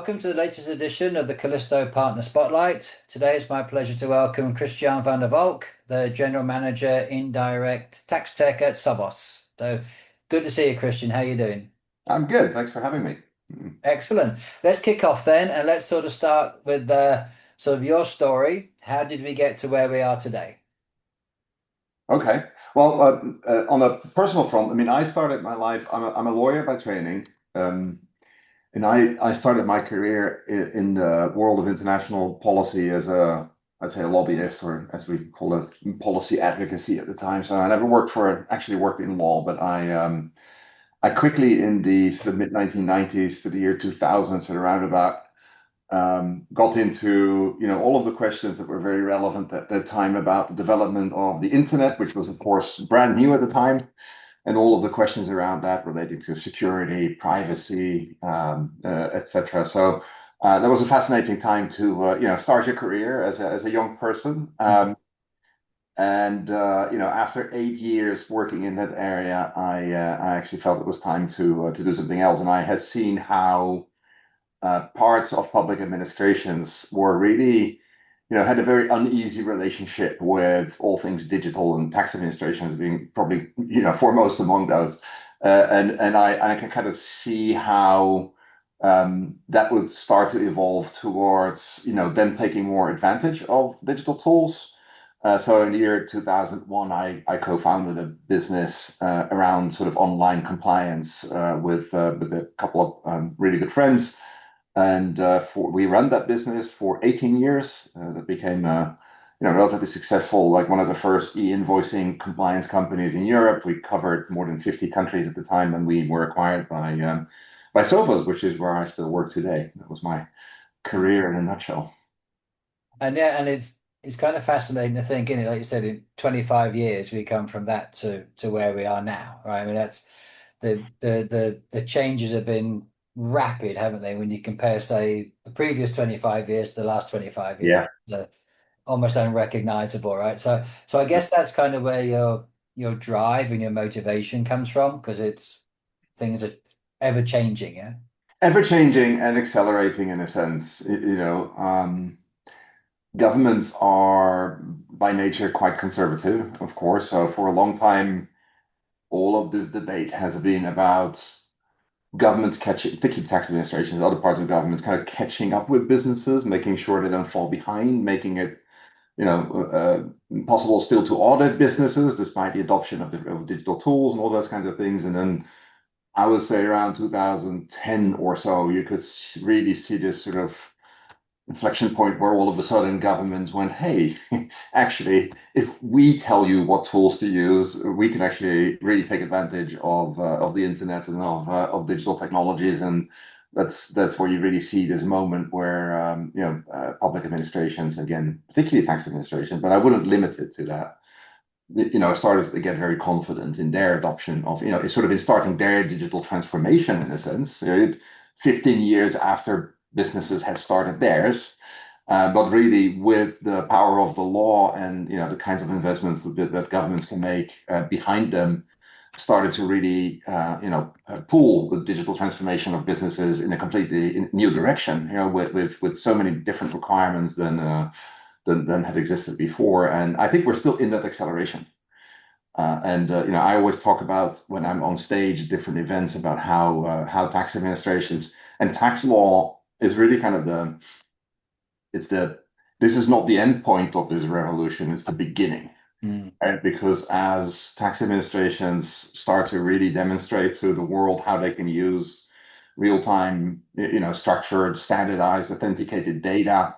Welcome to the latest edition of the Callisto Partner Spotlight. Today it's my pleasure to welcome Christiaan van der Valk, the General Manager Indirect Tax Tech at Sovos. So good to see you, Christian. How are you doing? I'm good. Thanks for having me. Excellent. Let's kick off then and let's sort of start with sort of your story. How did we get to where we are today? Okay. Well, on a personal front, I mean, I started my life, I'm a lawyer by training. Um, and I started my career in the world of international policy as I'd say a lobbyist, or as we call it, policy advocacy at the time. So I never actually worked in law, but I quickly in the sort of mid 1990s to the year 2000, sort of roundabout, got into all of the questions that were very relevant at that time about the development of the internet, which was of course brand new at the time, and all of the questions around that relating to security, privacy, etc. So that was a fascinating time to start your career as a young person. And after 8 years working in that area, I actually felt it was time to do something else, and I had seen how parts of public administrations were really, had a very uneasy relationship with all things digital, and tax administrations being probably, foremost among those. And I can kind of see how that would start to evolve towards, them taking more advantage of digital tools. So in the year 2001, I co-founded a business around sort of online compliance with a couple of really good friends. And we ran that business for 18 years. That became relatively successful, like one of the first e-invoicing compliance companies in Europe. We covered more than 50 countries at the time, and we were acquired by Sovos, which is where I still work today. That was my career in a nutshell. And yeah, and it's kind of fascinating to think, in it, like you said, in 25 years we come from that to where we are now, right? I mean, that's the changes have been rapid, haven't they? When you compare, say, the previous 25 years to the last 25 years, Yeah. almost unrecognizable, right? So I guess that's kind of where your drive and your motivation comes from, because it's things are ever changing, yeah. Ever changing and accelerating in a sense. Governments are by nature quite conservative, of course. So for a long time, all of this debate has been about governments catching, particularly tax administrations, other parts of governments, kind of catching up with businesses, making sure they don't fall behind, making it, possible still to audit businesses despite the adoption of digital tools and all those kinds of things. And then I would say around 2010 or so, you could really see this sort of inflection point where all of a sudden governments went, hey, actually, if we tell you what tools to use, we can actually really take advantage of the internet and of digital technologies. And that's where you really see this moment where public administrations, again, particularly tax administration, but I wouldn't limit it to that. Started to get very confident in their adoption of, it's sort of in starting their digital transformation in a sense. 15 years after businesses had started theirs, but really with the power of the law and the kinds of investments that governments can make behind them, started to really pull the digital transformation of businesses in a completely new direction. With so many different requirements than had existed before, and I think we're still in that acceleration. I always talk about when I'm on stage at different events about how tax administrations and tax law is really kind of it's the this is not the end point of this revolution, it's the beginning. Mm. Right? Because as tax administrations start to really demonstrate to the world how they can use real-time, structured, standardized, authenticated data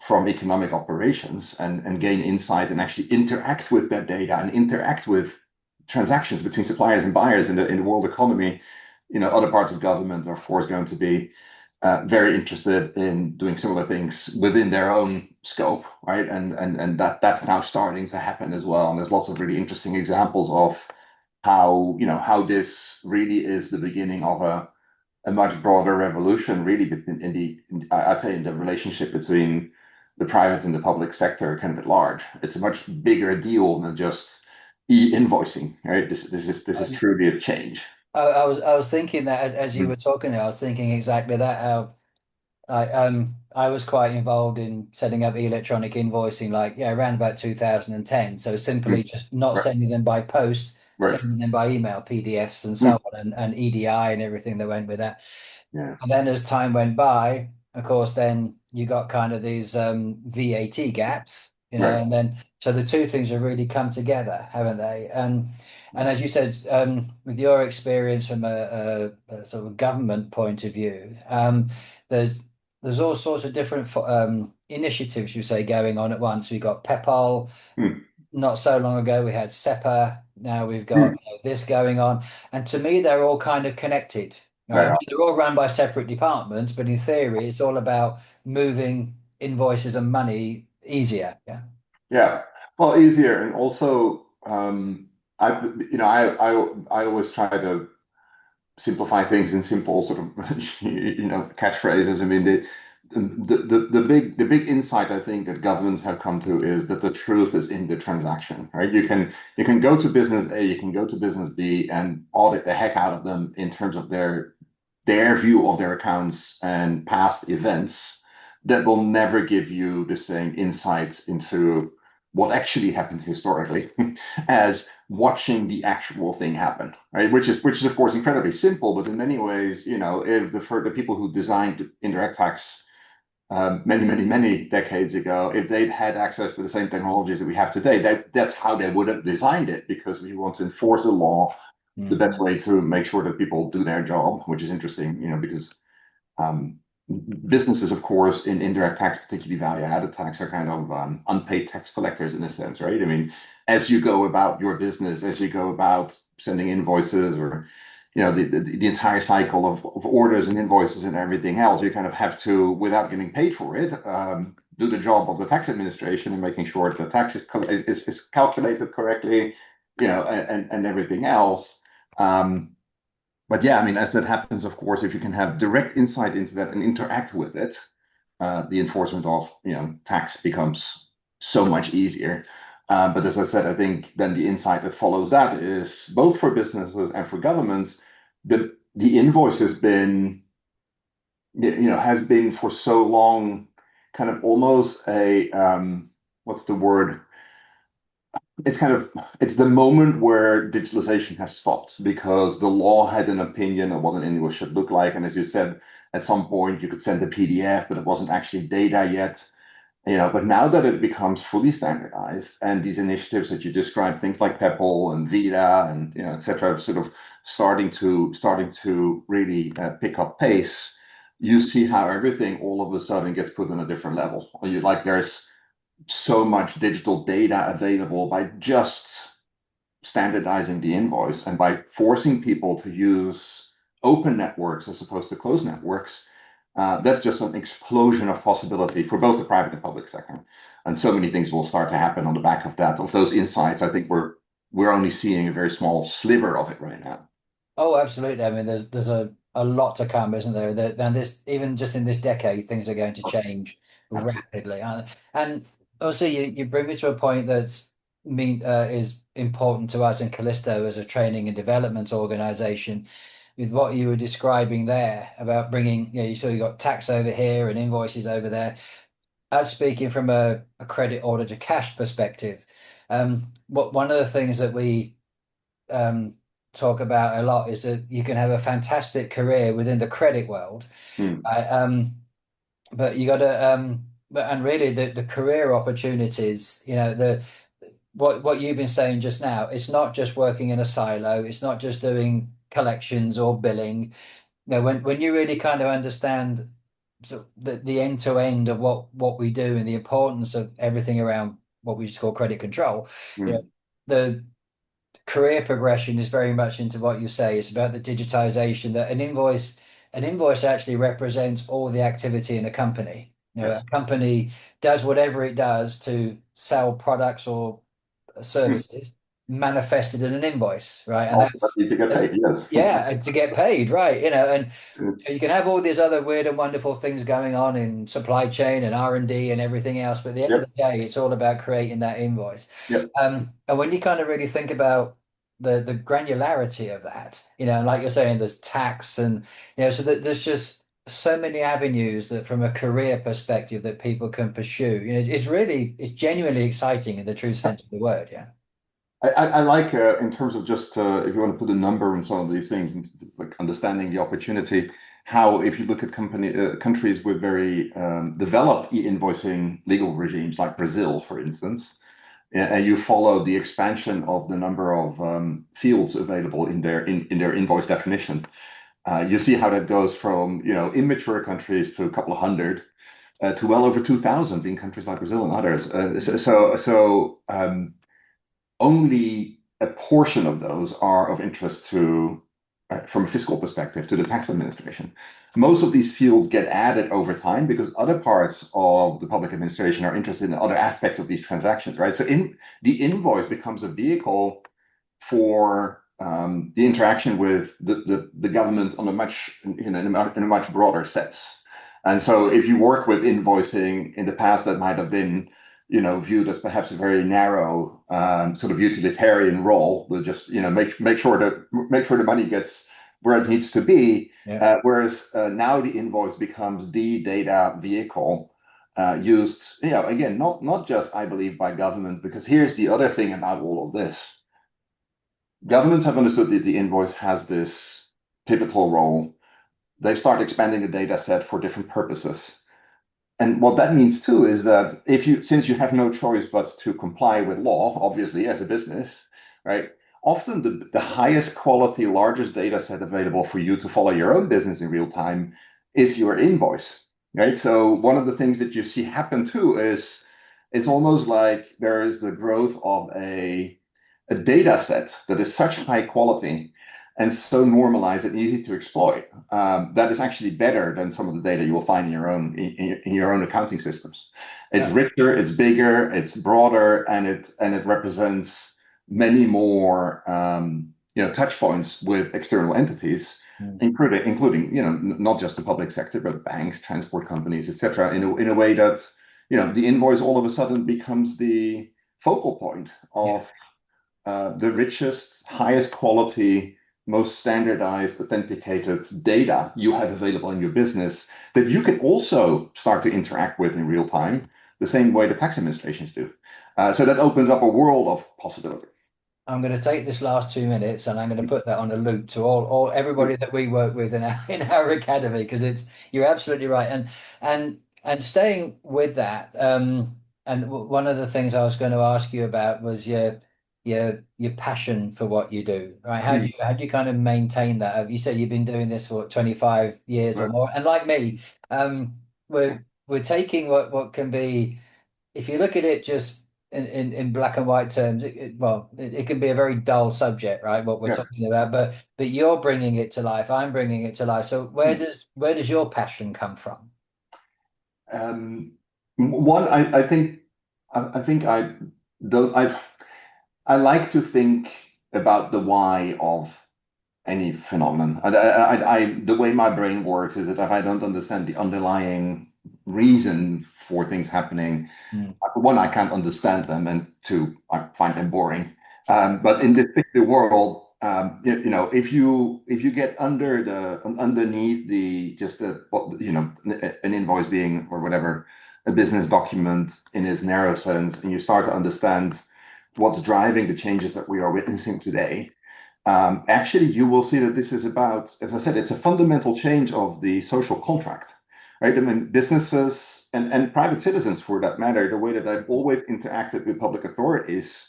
from economic operations and gain insight and actually interact with that data and interact with transactions between suppliers and buyers in the world economy, other parts of government are of course going to be very interested in doing similar things within their own scope, right? And that's now starting to happen as well. And there's lots of really interesting examples of how this really is the beginning of a much broader revolution, really I'd say in the relationship between the private and the public sector kind of at large. It's a much bigger deal than just e-invoicing, right? This is truly a change. I was thinking that as you were talking there, I was thinking exactly that. How I was quite involved in setting up electronic invoicing, like yeah, around about 2010. So simply Mm. just not Right, sending them by post, right. sending them by email, PDFs and Mm. so on, and EDI and everything that went with that. Yeah. And then as time went by, of course, then you got kind of these VAT gaps, Right. and then so the two things have really come together, haven't they? And as you said, with your experience from a sort of government point of view, there's there's all sorts of different initiatives, you say, going on at once. We got PEPAL, Mm. not so long ago we had SEPA, now we've got Mm. this going on. And to me, they're all kind of connected. They Right? I mean, are. they're all run by separate departments, but in theory, it's all about moving invoices and money easier. Yeah. Yeah. Well, easier, and also, I, I always try to simplify things in simple sort of catchphrases. I mean, the big insight I think that governments have come to is that the truth is in the transaction, right? You can go to business A, you can go to business B, and audit the heck out of them in terms of their view of their accounts and past events. That will never give you the same insights into what actually happened historically as watching the actual thing happen, right? Which is of course incredibly simple, but in many ways, if for the people who designed indirect tax many decades ago, if they'd had access to the same technologies that we have today, that's how they would have designed it, because we want to enforce a law the best Mm. way to make sure that people do their job, which is interesting, because um, businesses, of course, in indirect tax, particularly value-added tax, are kind of unpaid tax collectors in a sense, right? I mean, as you go about your business, as you go about sending invoices, or the entire cycle of orders and invoices and everything else, you kind of have to, without getting paid for it, do the job of the tax administration and making sure that the tax is calculated correctly, and everything else. Um, but yeah, I mean, as that happens, of course, if you can have direct insight into that and interact with it, the enforcement of tax becomes so much easier. But as I said, I think then the insight that follows that is both for businesses and for governments. The invoice has been for so long kind of almost a what's the word? It's the moment where digitalization has stopped, because the law had an opinion of what an invoice should look like, and as you said, at some point you could send a PDF, but it wasn't actually data yet. But now that it becomes fully standardized, and these initiatives that you described, things like PEPAL and ViDA and et cetera, sort of starting to really pick up pace, you see how everything all of a sudden gets put on a different level. There's so much digital data available by just standardizing the invoice and by forcing people to use open networks as opposed to closed networks. That's just an explosion of possibility for both the private and public sector. And so many things will start to happen on the back of that, of those insights. I think we're only seeing a very small sliver of it right now. Oh, absolutely. I mean, there's a lot to come, isn't there? And this, even just in this decade, things are going to change Absolutely. rapidly. And also, you bring me to a point that's is important to us in Callisto as a training and development organization, with what you were describing there about bringing, you got tax over here and invoices over there. As speaking from a credit order to cash perspective, what one of the things that we um, talk about a lot is that you can have a fantastic career within the credit world, Hmm. right? But you got to, and really the career opportunities, the what you've been saying just now, it's not just working in a silo, it's not just doing collections or billing. When you really kind of understand the end to end of what we do and the importance of everything around what we just call credit control, you know, Hmm. the career progression is very much into what you say. It's about the digitization that an invoice actually represents all the activity in a company. A Yes. company does whatever it does to sell products or Hmm. services manifested in an invoice, right? And Ultimately, to get paid, yes. yeah, and to get paid, right? And so you can have all these other weird and wonderful things going on in supply chain and R&D and everything else, but at the end of Yep. the day, it's all about creating that invoice. Yep. And when you kind of really think about the granularity of that, and like you're saying, there's tax and so that there's just so many avenues that from a career perspective that people can pursue. It's really, it's genuinely exciting in the true sense of the word. Yeah. I like in terms of just if you want to put a number on some of these things, and it's like understanding the opportunity. How if you look at countries with very developed e-invoicing legal regimes, like Brazil, for instance, and you follow the expansion of the number of fields available in their invoice definition, you see how that goes from immature countries to a couple of hundred to well over 2,000 in countries like Brazil and others. Only a portion of those are of interest to, from a fiscal perspective, to the tax administration. Most of these fields get added over time because other parts of the public administration are interested in other aspects of these transactions, right? So the invoice becomes a vehicle for the interaction with the government on a much in a much broader sense. And so if you work with invoicing in the past, that might have been viewed as perhaps a very narrow sort of utilitarian role that just make sure the money gets where it needs to be. Yeah. Whereas now the invoice becomes the data vehicle used, again, not just I believe by government, because here's the other thing about all of this. Governments have understood that the invoice has this pivotal role. They start expanding the data set for different purposes. And what that means too is that since you have no choice but to comply with law, obviously as a business, right? Often the highest quality, largest data set available for you to follow your own business in real time is your invoice, right? So one of the things that you see happen too is it's almost like there is the growth of a data set that is such high quality and so normalized and easy to exploit, that is actually better than some of the data you will find in your own accounting systems. It's Yeah. richer, it's bigger, it's broader, and it represents many more touch points with external entities, Mm. including not just the public sector but banks, transport companies, etc. In a way that the invoice all of a sudden becomes the focal point Yeah. of the richest, highest quality, most standardized, authenticated data you have available in your business that you can also start to interact with in real time, the same way the tax administrations do. So that opens up a world of possibility. I'm going to take this last 2 minutes and I'm going to put that on a loop to all everybody that we work with in our in our academy because you're absolutely right and staying with that and one of the things I was going to ask you about was your passion for what you do, right? Mm. How do you kind of maintain that? You said you've been doing this for 25 years or Right. more, and like me, we're taking what can be, if you look at it just in black and white terms, it can be a very dull subject, right? What we're Yeah. talking about, but you're bringing it to life. I'm bringing it to life. So Mm. where does your passion come from? Um, One, I think I don't, I like to think about the why of any phenomenon. The way my brain works is that if I don't understand the underlying reason for things happening, Mm. one, I can't understand them, and two, I find them boring. But in this particular world, if you get underneath the just the an invoice being or whatever a business document in its narrow sense, and you start to understand what's driving the changes that we are witnessing today, actually, you will see that this is about, as I said, it's a fundamental change of the social contract, right? I mean, businesses and private citizens, for that matter, the way that they've always interacted with public authorities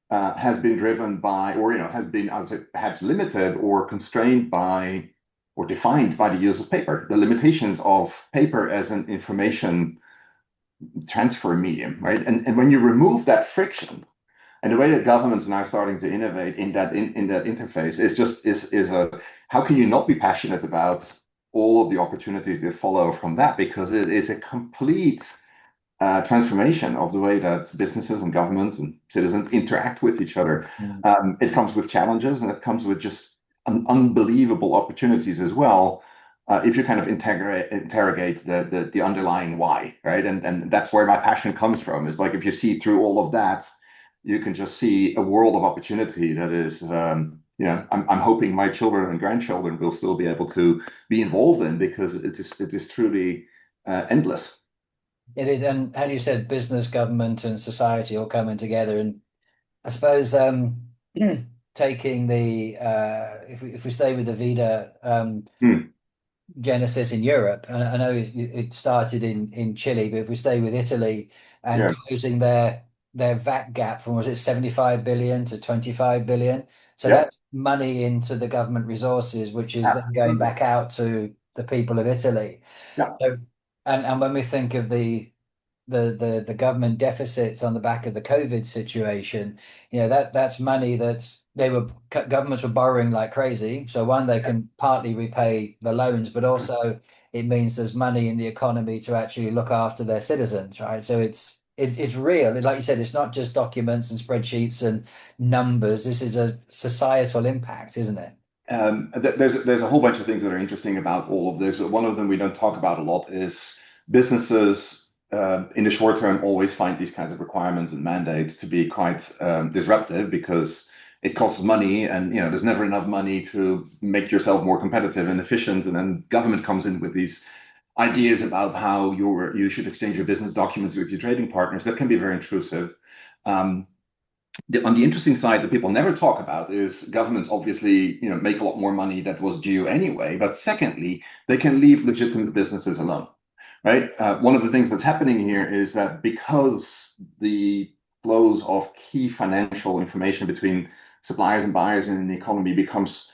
has been driven by, or has been, I would say, perhaps limited or constrained by, or defined by the use of paper, the limitations of paper as an information transfer medium, right? And when you remove that friction, and the way that governments are now starting to innovate in that interface is a how can you not be passionate about all of the opportunities that follow from that, because it is a complete transformation of the way that businesses and governments and citizens interact with each other. Mm. It comes with challenges and it comes with just unbelievable opportunities as well. If you kind of interrogate the underlying why, right? And that's where my passion comes from. Is like if you see through all of that, you can just see a world of opportunity that is I'm hoping my children and grandchildren will still be able to be involved in, because it is truly endless. It is, and how you said, business, government, and society all coming together. And I suppose taking the if we stay with the ViDA Hmm. genesis in Europe, and I know it started in Chile, but if we stay with Italy and Yeah, closing their VAT gap from, was it 75 billion to 25 billion? So yeah, that's money into the government resources, which is then going absolutely. back out to the people of Italy. Yeah. So, and when we think of the government deficits on the back of the COVID situation, that's money that governments were borrowing like crazy. So one, they can partly repay the loans, but also it means there's money in the economy to actually look after their citizens, right? So it's real. Like you said, it's not just documents and spreadsheets and numbers. This is a societal impact, isn't it? There's a whole bunch of things that are interesting about all of this, but one of them we don't talk about a lot is businesses in the short term always find these kinds of requirements and mandates to be quite disruptive, because it costs money, and there's never enough money to make yourself more competitive and efficient. And then government comes in with these ideas about how you should exchange your business documents with your trading partners that can be very intrusive. Um, on the interesting side that people never talk about is governments obviously, make a lot more money that was due anyway. But secondly, they can leave legitimate businesses alone, right? One of the things that's happening here is that because the flows of key financial information between suppliers and buyers in the economy becomes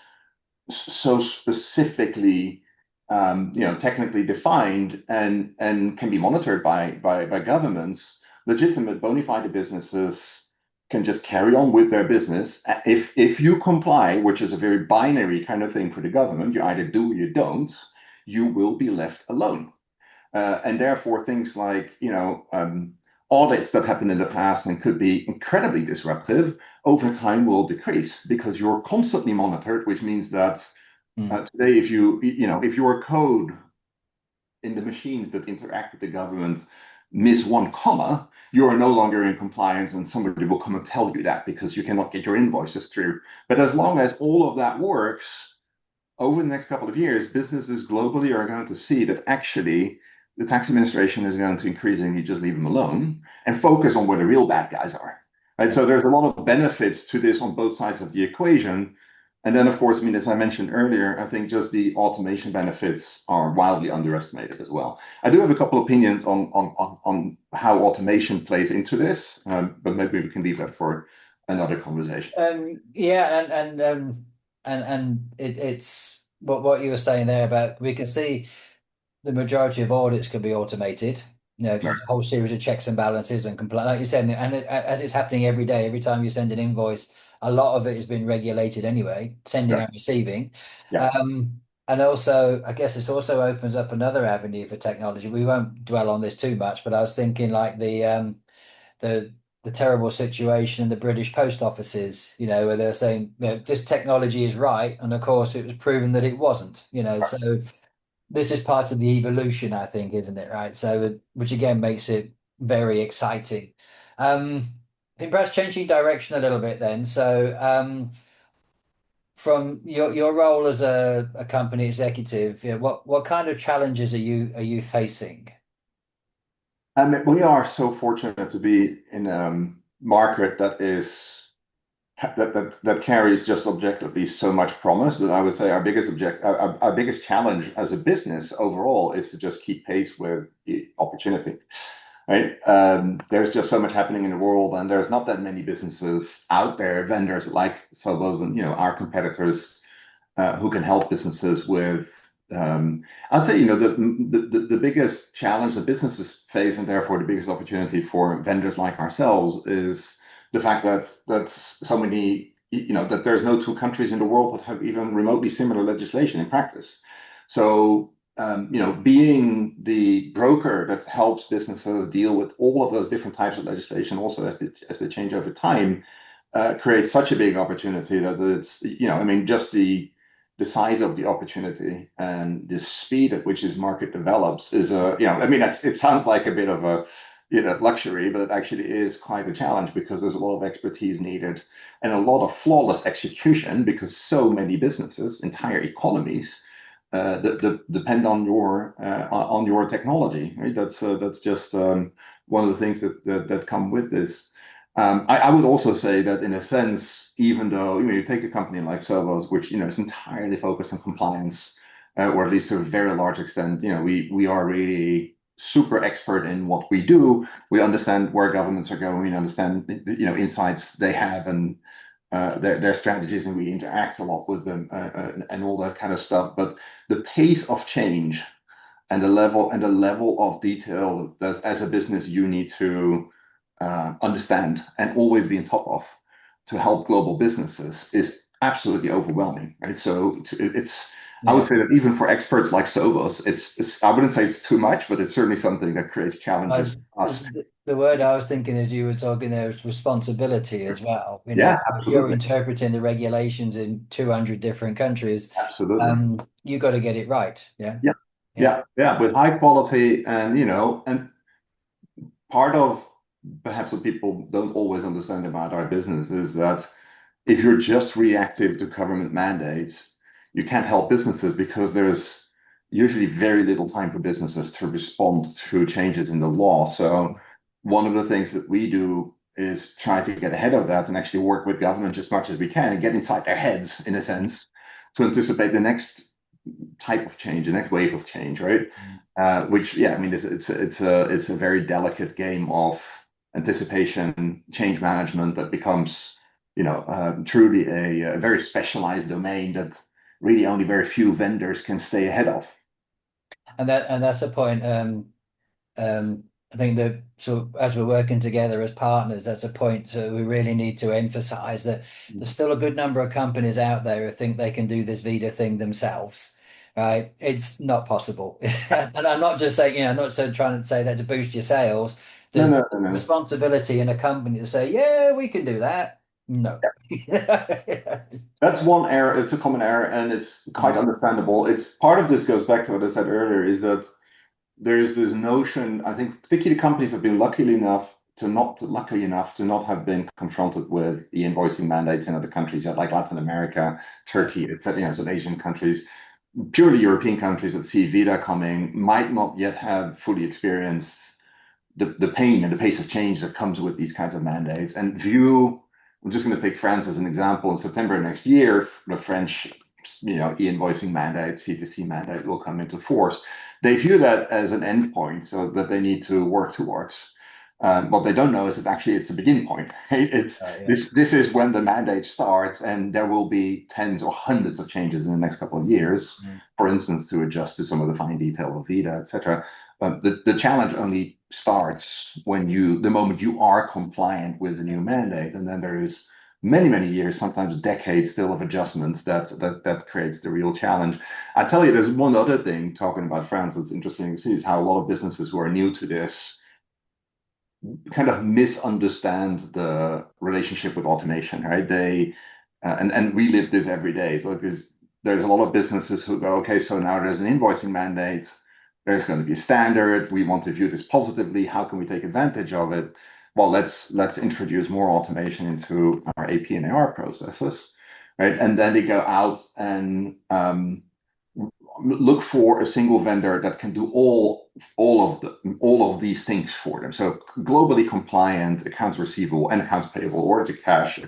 so specifically, technically defined, and can be monitored by governments, legitimate bona fide businesses can just carry on with their business. If you comply, which is a very binary kind of thing for the government, you either do or you don't, you will be left alone. And therefore, things like, audits that happened in the past and could be incredibly disruptive over time will decrease, because you're constantly monitored, which means that Mm. today, if your code in the machines that interact with the government miss one comma, you are no longer in compliance, and somebody will come and tell you that because you cannot get your invoices through. But as long as all of that works, over the next couple of years, businesses globally are going to see that actually the tax administration is going to increasingly just leave them alone and focus on where the real bad guys are. Right. So there's a lot of benefits to this on both sides of the equation. And then, of course, I mean, as I mentioned earlier, I think just the automation benefits are wildly underestimated as well. I do have a couple of opinions on how automation plays into this, but maybe we can leave that for another conversation. Yeah, and it's what you were saying there about, we can see the majority of audits can be automated, because Right. there's a whole series of checks and balances and compliance, like you said, as it's happening every day, every time you send an invoice, a lot of it has been regulated anyway, sending Right. and receiving. Yeah. And also, I guess this also opens up another avenue for technology. We won't dwell on this too much, but I was thinking like the the terrible situation in the British post offices, where they're saying, this technology is right, and of course it was proven that it wasn't, so this is part of the evolution, I think, isn't it? Right. So, which again makes it very exciting. I think perhaps changing direction a little bit then. So, from your role as a company executive, what kind of challenges are you facing? I mean, we are so fortunate to be in a market that carries just objectively so much promise, that I would say our biggest challenge as a business overall is to just keep pace with the opportunity. Right? There's just so much happening in the world, and there's not that many businesses out there, vendors like Sovos and our competitors, who can help businesses with. I'd say the biggest challenge that businesses face, and therefore the biggest opportunity for vendors like ourselves, is the fact that so many that there's no two countries in the world that have even remotely similar legislation in practice. So being the broker that helps businesses deal with all of those different types of legislation, also as they change over time, creates such a big opportunity that it's, I mean, just the size of the opportunity and the speed at which this market develops is I mean, it sounds like a bit of luxury, but it actually is quite a challenge because there's a lot of expertise needed and a lot of flawless execution because so many businesses, entire economies, depend on your technology, right? That's just one of the things that come with this. I would also say that in a sense, even though you take a company like Sovos, which is entirely focused on compliance, or at least to a very large extent, we are really super expert in what we do. We understand where governments are going, we understand insights they have and their strategies, and we interact a lot with them and all that kind of stuff. But the pace of change and the level of detail that as a business you need to understand and always be on top of to help global businesses is absolutely overwhelming, right? So it's I would Yeah. say that even for experts like Sovos, it's I wouldn't say it's too much, but it's certainly something that creates I, challenges for us. the word I was thinking as you were talking there is responsibility as well. Yeah, If you're absolutely. interpreting the regulations in 200 different countries, Absolutely. you got to get it right. Yeah. Yeah. Yeah. Yeah, with high quality and part of perhaps what people don't always understand about our business is that if you're just reactive to government mandates, you can't help businesses because there's usually very little time for businesses to respond to changes in the law. So one of the things that we do is try to get ahead of that and actually work with government as much as we can and get inside their heads, in a sense, to anticipate the next type of change, the next wave of change, right? Which, yeah, I mean, it's a very delicate game of anticipation, change management that becomes, truly a very specialized domain that really only very few vendors can stay ahead of. And that's a point. I think that so as we're working together as partners, that's a point that we really need to emphasize that there's still a good number of companies out there who think they can do this ViDA thing themselves, right? It's not possible. And I'm not just saying, I'm not so trying to say that to boost your sales. No, There's no, no, no. responsibility in a company to say, yeah, we can do that. No. That's one error. It's a common error, and it's quite Mm, understandable. It's part of this goes back to what I said earlier, is that there's this notion, I think particularly companies have been lucky enough to not have been confronted with the invoicing mandates in other countries like Latin America, Turkey, etc., some Asian countries. Purely European countries that see ViDA coming might not yet have fully experienced the pain and the pace of change that comes with these kinds of mandates and view. I'm just going to take France as an example. In September next year, the French, e-invoicing mandate, C2C mandate will come into force. They view that as an endpoint, so that they need to work towards. What they don't know is that actually it's the beginning point. Right? It's yeah. this is when the mandate starts, and there will be tens or hundreds of changes in the next couple of years. Mm. For instance, to adjust to some of the fine detail of ViDA, etc. But the challenge only starts the moment you are compliant with the new mandate, and then there is many, many years, sometimes decades still of adjustments that creates the real challenge. I tell you, there's one other thing talking about France that's interesting to see is how a lot of businesses who are new to this kind of misunderstand the relationship with automation, right? And we live this every day. So there's a lot of businesses who go, okay, so now there's an invoicing mandate. There's going to be a standard. We want to view this positively. How can we take advantage of it? Well, let's introduce more automation into our AP and AR processes, right? And then they go out and look for a single vendor that can do all of these things for them. So globally compliant, accounts receivable and accounts payable, order to cash,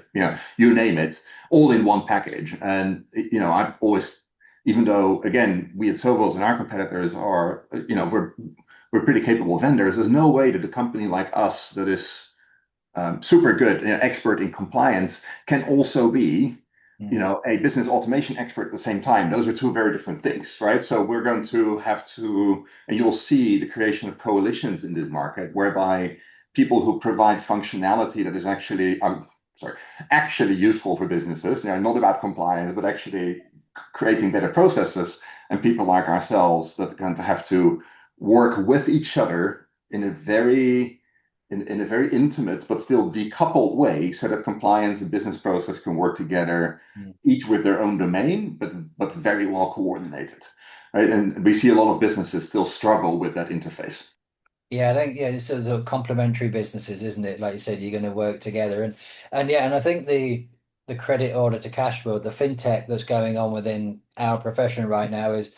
you name it, all in one package. And I've always, even though again we at Sovos and our competitors are, we're pretty capable vendors. There's no way that a company like us that is super good, expert in compliance, can also be Mm. a business automation expert at the same time. Those are two very different things, right? So we're going to have to, and you'll see the creation of coalitions in this market whereby people who provide functionality that is actually useful for businesses, not about compliance, but actually creating better processes, and people like ourselves that are going to have to work with each other in a very intimate but still decoupled way so that compliance and business process can work together, Mm. each with their own domain, but very well coordinated. Right? And we see a lot of businesses still struggle with that interface. Yeah, I think yeah, it's sort of complementary businesses, isn't it? Like you said, you're going to work together, and yeah, and I think the credit order to cash flow, the fintech that's going on within our profession right now is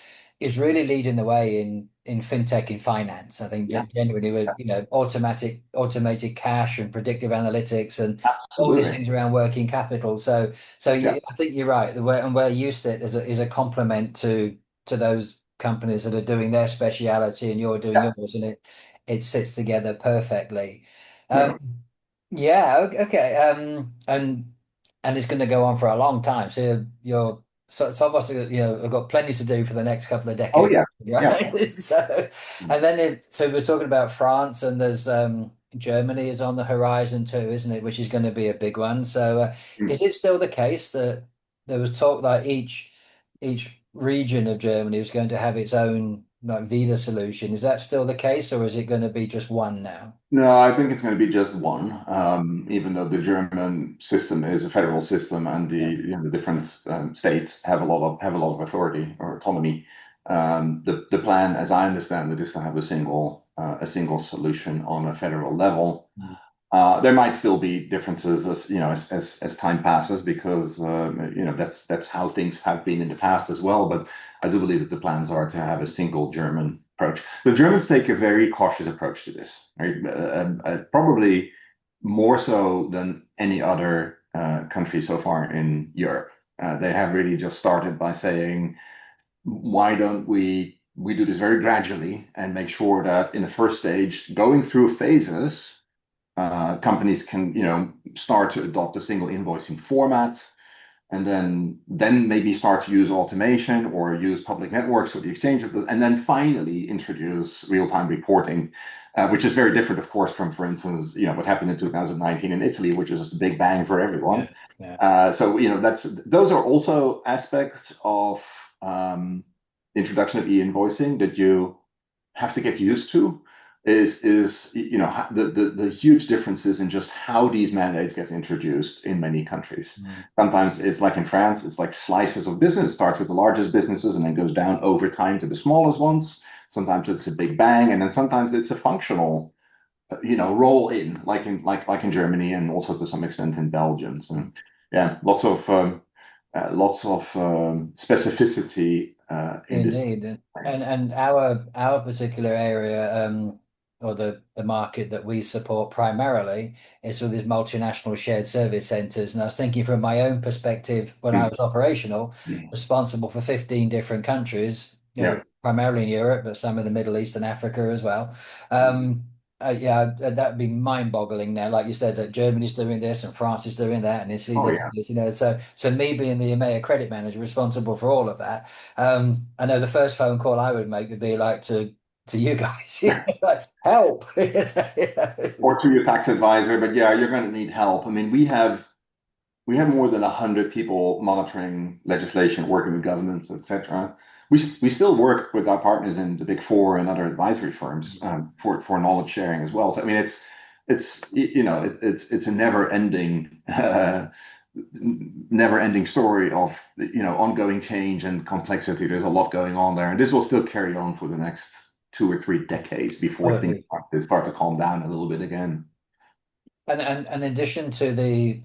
really leading the way in fintech in finance. I think Yeah, genuinely yeah, with automated cash and predictive analytics and all these absolutely. things around working capital. Yeah, I think you're right. The way and where you sit is a complement to those companies that are doing their speciality and you're doing yeah, yours, and it sits together perfectly. yeah. Um, yeah, okay. And it's going to go on for a long time. So so obviously, I've got plenty to do for the next couple of Oh decades, yeah, yeah. right? And then so we're talking about France, and there's Germany is on the horizon too, isn't it? Which is going to be a big one. So Mm. is it still the case that there was talk that each region of Germany was going to have its own like ViDA solution? Is that still the case, or is it going to be just one now? No, I think it's going to be just one. Even though the German system is a federal system, and Yeah. the different states have a lot of authority or autonomy. The plan, as I understand it, is to have a single solution on a federal level. Mm. There might still be differences as time passes because that's how things have been in the past as well. But I do believe that the plans are to have a single German approach. The Germans take a very cautious approach to this, right? Probably more so than any other country so far in Europe. They have really just started by saying, why don't we do this very gradually and make sure that in the first stage, going through phases companies can start to adopt a single invoicing format and then maybe start to use automation or use public networks for the exchange of the, and then finally introduce real-time reporting, which is very different, of course, from, for instance, what happened in 2019 in Italy, which is just a big bang for everyone. Yeah, yeah. So those are also aspects of the introduction of e-invoicing that you have to get used to is the huge differences in just how these mandates get introduced in many countries. Mm. Sometimes it's like in France, it's like slices of business. It starts with the largest businesses and then goes down over time to the smallest ones. Sometimes it's a big bang, and then sometimes it's a functional, roll in, like in Germany and also to some extent in Belgium. So yeah, lots of specificity in this. Indeed. And our particular area, or the market that we support primarily is with these multinational shared service centers. And I was thinking from my own perspective when I Mm, was operational, mm, responsible for 15 different countries, yeah. primarily in Europe, but some in the Middle East and Africa as well. Mm. Yeah, that'd be mind-boggling now. Like you said, that Germany's doing this and France is doing that and Italy Oh doing yeah. this, So me being the EMEA credit manager responsible for all of that. I know the first phone call I would make would be like to you guys, like help. Or to your tax advisor, but yeah, you're going to need help. I mean, we have more than 100 people monitoring legislation, working with governments, etc. We still work with our partners in the Big Four and other advisory firms for knowledge sharing as well. So I mean, it's a never ending story of ongoing change and complexity. There's a lot going on there, and this will still carry on for the next 2 or 3 decades before things Totally. start to calm down a little bit again. And in addition to the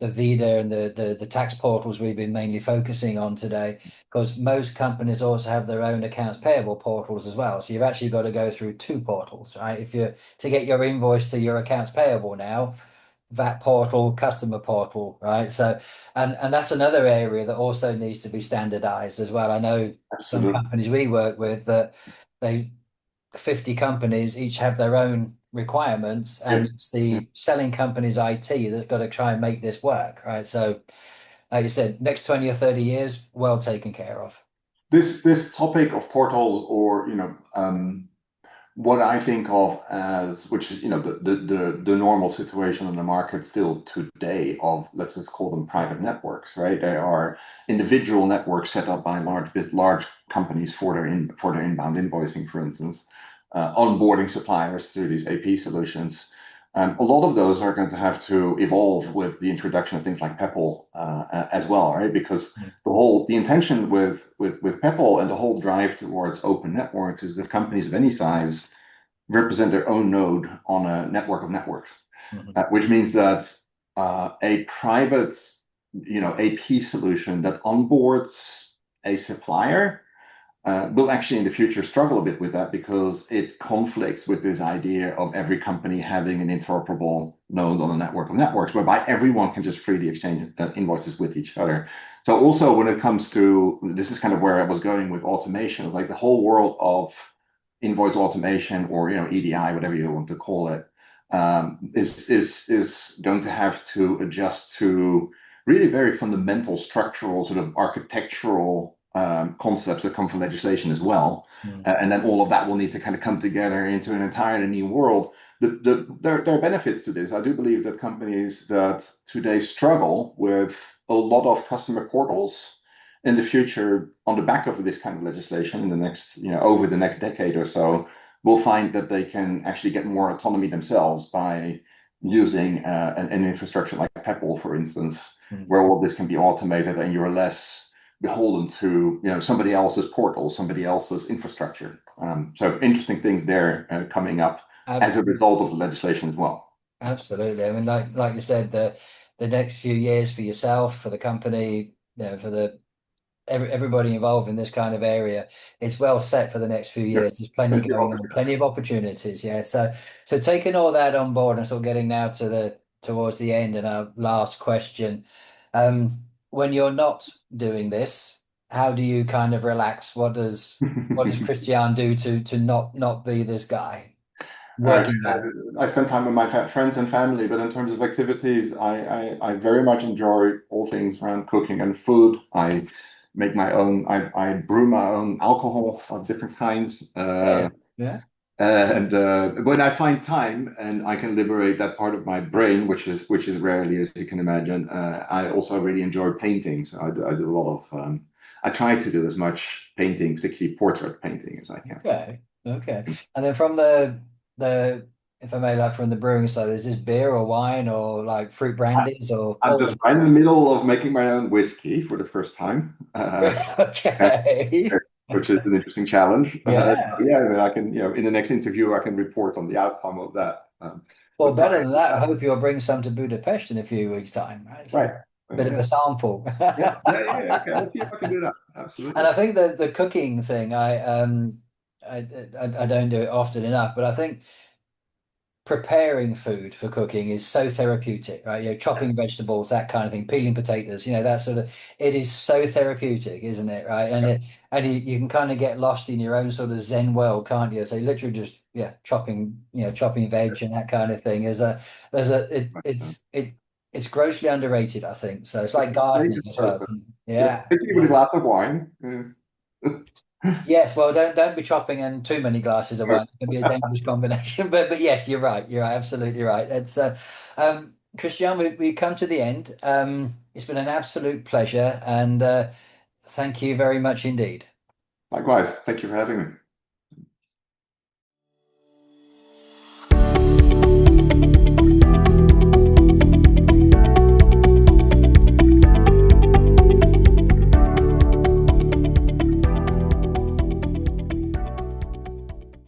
ViDA and the tax portals we've been mainly focusing on today, because most companies also have their own accounts payable portals as well. So you've actually got to go through two portals, right? If you to get your invoice to your accounts payable now, that portal, customer portal, right? So and that's another area that also needs to be standardized as well. I know some Absolutely. companies we work with that they 50 companies each have their own requirements, Yeah. and it's the selling company's IT that's got to try and make this work, right? So, like you said, next 20 or 30 years, well taken care of. This topic of portals, or what I think of as, which is the normal situation in the market still today, of, let's just call them private networks, right? They are individual networks set up by large companies for their inbound invoicing, for instance, onboarding suppliers through these AP solutions. A lot of those are going to have to evolve with the introduction of things like PEPL as well, right? Because the intention with PEPL and the whole drive towards open networks is that companies of any size represent their own node on a network of networks, Mhm. which means that a private, AP solution that onboards a supplier will actually in the future struggle a bit with that because it conflicts with this idea of every company having an interoperable node on a network of networks, whereby everyone can just freely exchange invoices with each other. So also when it comes to, this is kind of where I was going with automation, like the whole world of invoice automation or EDI, whatever you want to call it, is going to have to adjust to really very fundamental structural sort of architectural concepts that come from legislation as well. Mm. And then all of that will need to kind of come together into an entirely new world. There are benefits to this. I do believe that companies that today struggle with a lot of customer portals in the future, on the back of this kind of legislation, in the next, over the next decade or so, will find that they can actually get more autonomy themselves by using an infrastructure like Peppol, for instance, Mm. where all of this can be automated and you're less beholden to somebody else's portal, somebody else's infrastructure. So interesting things there coming up as a result of the legislation as well. Absolutely. I mean, like you said, the next few years for yourself, for the company, for the everybody involved in this kind of area, it's well set for the next few Yeah, years. There's plenty plenty of going on, opportunity. plenty of opportunities. Yeah. So taking all that on board and sort of getting now to the towards the end and our last question. When you're not doing this, how do you kind of relax? What does Christiaan do to not be this guy Uh, working hard? I spend time with my friends and family, but in terms of activities, I very much enjoy all things around cooking and food. I make my own, I brew my own alcohol of different kinds. Yeah. Yeah. And when I find time and I can liberate that part of my brain, which is rarely, as you can imagine, I also really enjoy painting. So I do a lot of, I try to do as much painting, particularly portrait painting, as I can. Okay. Okay. And then from the if I may, like from the brewing side, is this beer or wine or like fruit brandies or I'm all just of right in the middle of making my own whiskey for the first time, it? and- Okay. which is an interesting challenge. Yeah. Yeah, I mean, I can, in the next interview, I can report on the outcome of that. Well, But better than that, I prior, hope you'll bring some to Budapest in a few weeks' time, right? So right. a bit of a Yeah, sample. yeah, yeah, yeah, yeah. Okay, let's see if I can do that. And Absolutely. I think the cooking thing, I don't do it often enough, but I think preparing food for cooking is so therapeutic, right? Chopping vegetables, that kind of thing, peeling potatoes, that sort of, it is so therapeutic, isn't it? Right. And you can kind of get lost in your own sort of Zen world, can't you? So literally just, yeah, chopping veg and that kind of thing is it's grossly underrated, I think. So it's like Make gardening it as well. perfect. So, Yeah, yeah. particularly with a Yeah. glass of wine. Yes, well, don't be chopping in too many glasses of wine. It can be a dangerous combination. But yes, you're right. You're absolutely right. It's Christian, we come to the end. It's been an absolute pleasure, and thank you very much indeed. Likewise. Thank you for having me.